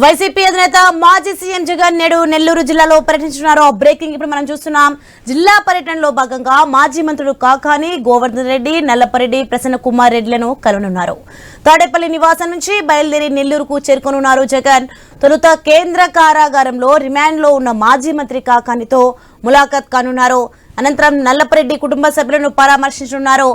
YCP అధినేత మాజీ CM Jagan నేడు నెల్లూరు జిల్లాలో పర్యటించున్నారు. బ్రేకింగ్ ఇప్పుడు మనం చూస్తున్నాం. జిల్లా పర్యటనలో భాగంగా మాజీ మంత్రులు కాకాని గోవర్ధన్ రెడ్డి, నల్లపరెడ్డి, ప్రసన్న కుమార్ రెడ్డిలను కలవనున్నారు. తాడేపల్లి నివాసం నుంచి బయలుదేరి నెల్లూరుకు చేరుకోనున్నారు జగన్. తొలుత కేంద్ర కారాగారంలో రిమాండ్లో ఉన్న మాజీ మంత్రి కాకానితో ములాఖాత్ కానున్నారు. అనంతరం నల్లపరెడ్డి కుటుంబ సభ్యులను పరామర్శించనున్నారు.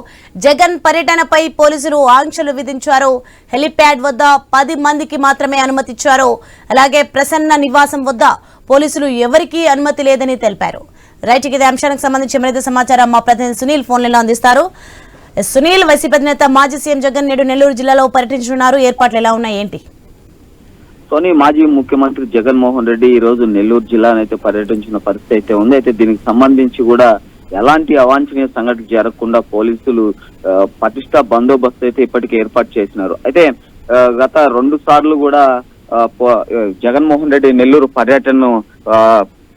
జగన్ పర్యటనపై పోలీసులు ఆంక్షలు విధించారు. హెలిప్యాడ్ వద్ద 10 మందికి మాత్రమే అనుమతి ఇచ్చారు. అలాగే ప్రసన్న నివాసం వద్ద పోలీసులు ఎవరికీ అనుమతి లేదని తెలిపారు. రైట్, ఇదే అంశానికి సంబంధించి మరింత సమాచారం మా ప్రతినిధి సునీల్ ఫోన్ లైన్లో అందిస్తారు. సునీల్, వైసీపీ అధినేత మాజీ సీఎం జగన్ నేడు నెల్లూరు జిల్లాలో పర్యటించనున్నారు. ఏర్పాట్లు ఎలా ఉన్నాయి, ఏంటి? సోని, మాజీ ముఖ్యమంత్రి జగన్మోహన్ రెడ్డి ఈ రోజు నెల్లూరు జిల్లానైతే పర్యటించిన పరిస్థితి అయితే ఉంది. అయితే దీనికి సంబంధించి కూడా ఎలాంటి అవాంఛనీయ సంఘటన జరగకుండా పోలీసులు పటిష్ట బందోబస్తు అయితే ఇప్పటికే ఏర్పాటు చేసినారు. అయితే గత 2 సార్లు కూడా జగన్మోహన్ రెడ్డి నెల్లూరు పర్యటనను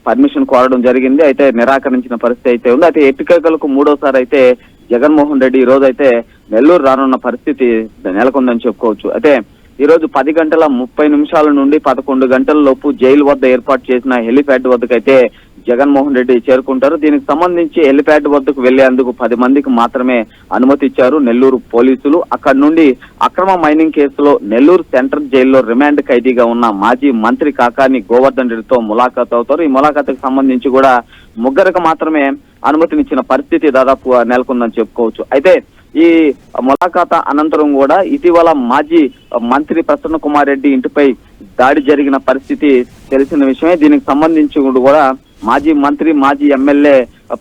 పర్మిషన్ కోరడం జరిగింది. అయితే నిరాకరించిన పరిస్థితి అయితే ఉంది. అయితే ఎట్టికేకలకు 3వసారి అయితే జగన్మోహన్ రెడ్డి ఈ రోజు అయితే నెల్లూరు రానున్న పరిస్థితి నెలకొందని చెప్పుకోవచ్చు. అయితే ఈ రోజు 10:30 నుండి 11 గంటల లోపు జైలు వద్ద ఏర్పాటు చేసిన హెలిప్యాడ్ వద్దకైతే జగన్మోహన్ రెడ్డి చేరుకుంటారు. దీనికి సంబంధించి హెలిప్యాడ్ వద్దకు వెళ్లేందుకు 10 మందికి మాత్రమే అనుమతి ఇచ్చారు నెల్లూరు పోలీసులు. అక్కడి నుండి అక్రమ మైనింగ్ కేసులో నెల్లూరు సెంట్రల్ జైల్లో రిమాండ్ ఖైదీగా ఉన్న మాజీ మంత్రి కాకాని గోవర్ధన్ రెడ్డితో ములాఖాత్ అవుతారు. ఈ ములాఖాత్కు సంబంధించి కూడా 3 మాత్రమే అనుమతినిచ్చిన పరిస్థితి దాదాపు నెలకొందని చెప్పుకోవచ్చు. అయితే ఈ ములాఖాత అనంతరం కూడా ఇటీవల మాజీ మంత్రి ప్రసన్న కుమార్ రెడ్డి ఇంటిపై దాడి జరిగిన పరిస్థితి తెలిసిన విషయమే. దీనికి సంబంధించి కూడా మాజీ మంత్రి, మాజీ ఎమ్మెల్యే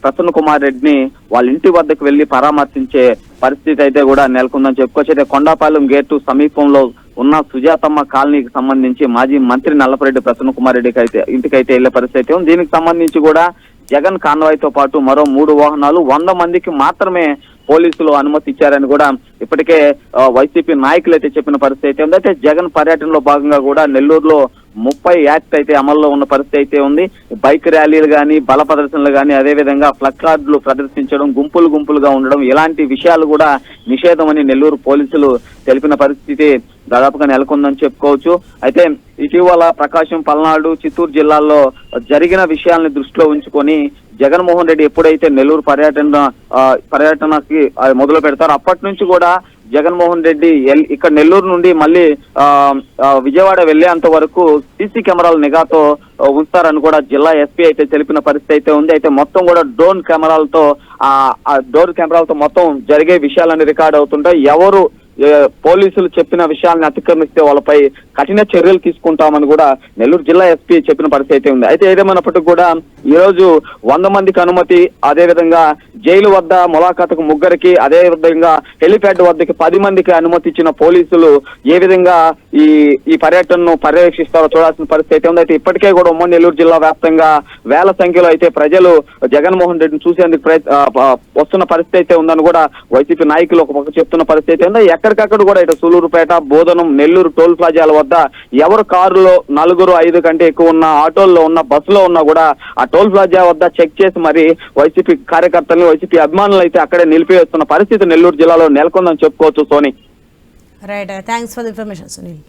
ప్రసన్న కుమార్ రెడ్డిని వాళ్ళ ఇంటి వద్దకు వెళ్లి పరామర్శించే పరిస్థితి అయితే కూడా నెలకొందని చెప్పుకోవచ్చు. అయితే కొండాపాలెం గేటు సమీపంలో ఉన్న సుజాతమ్మ కాలనీకి సంబంధించి మాజీ మంత్రి నల్లపరెడ్డి ప్రసన్న కుమార్ రెడ్డికి అయితే ఇంటికైతే వెళ్లే పరిస్థితి ఉంది. దీనికి సంబంధించి కూడా జగన్ కాన్వాయ్తో పాటు మరో 3 వాహనాలు 100 మందికి మాత్రమే పోలీసులు అనుమతి ఇచ్చారని కూడా ఇప్పటికే వైసీపీ నాయకులు అయితే చెప్పిన పరిస్థితి అయితే ఉంది. అయితే జగన్ పర్యటనలో భాగంగా కూడా నెల్లూరులో 30 యాక్ట్ అయితే అమల్లో ఉన్న పరిస్థితి అయితే ఉంది. బైక్ ర్యాలీలు కానీ, బల ప్రదర్శనలు కానీ, అదేవిధంగా ప్లకార్డులు ప్రదర్శించడం, గుంపులుగా ఉండడం, ఇలాంటి విషయాలు కూడా నిషేధం అని నెల్లూరు పోలీసులు తెలిపిన పరిస్థితి దాదాపుగా నెలకొందని చెప్పుకోవచ్చు. అయితే ఇటీవల ప్రకాశం, పల్నాడు, చిత్తూరు జిల్లాల్లో జరిగిన విషయాలను దృష్టిలో ఉంచుకొని జగన్మోహన్ రెడ్డి ఎప్పుడైతే నెల్లూరు పర్యటనకి మొదలు పెడతారో అప్పటి నుంచి కూడా జగన్మోహన్ రెడ్డి ఇక్కడ నెల్లూరు నుండి మళ్ళీ విజయవాడ వెళ్లేంత వరకు సీసీ కెమెరాల నిఘాతో ఉంచుతారని కూడా జిల్లా ఎస్పీ అయితే తెలిపిన పరిస్థితి అయితే ఉంది. అయితే మొత్తం కూడా డ్రోన్ కెమెరాలతో మొత్తం జరిగే విషయాలన్నీ రికార్డ్ అవుతుంటాయి. ఎవరు పోలీసులు చెప్పిన విషయాలను అతిక్రమిస్తే వాళ్ళపై కఠిన చర్యలు తీసుకుంటామని కూడా నెల్లూరు జిల్లా ఎస్పీ చెప్పిన పరిస్థితి అయితే ఉంది. అయితే ఏదేమైనప్పటికీ కూడా ఈ రోజు 100 మందికి అనుమతి, అదేవిధంగా జైలు వద్ద ములాఖాతుకు 3కి, అదేవిధంగా హెలిప్యాడ్ వద్దకి 10 మందికి అనుమతి ఇచ్చిన పోలీసులు ఏ విధంగా ఈ పర్యటనను పర్యవేక్షిస్తారో చూడాల్సిన పరిస్థితి అయితే ఉంది. అయితే ఇప్పటికే కూడా ఉమ్మడి నెల్లూరు జిల్లా వ్యాప్తంగా వేల సంఖ్యలో అయితే ప్రజలు జగన్మోహన్ రెడ్డిని చూసేందుకు వస్తున్న పరిస్థితి అయితే ఉందని కూడా వైసీపీ నాయకులు ఒక పక్క చెప్తున్న పరిస్థితి అయితే ఉంది. ఎక్కడికక్కడ కూడా ఇటు సూలూరుపేట, బోధనం, నెల్లూరు టోల్ ప్లాజాల వద్ద ఎవరు కారులో 4, 5 కంటే ఎక్కువ ఉన్న, ఆటోల్లో ఉన్న, బస్సులో ఉన్నా కూడా ఆ టోల్ ప్లాజా వద్ద చెక్ చేసి మరి వైసీపీ కార్యకర్తలను, వైసీపీ అభిమానులు అయితే అక్కడే నిలిపివేస్తున్న పరిస్థితి నెల్లూరు జిల్లాలో నెలకొందని చెప్పుకోవచ్చు. సోని, right, thanks for the information Sunil.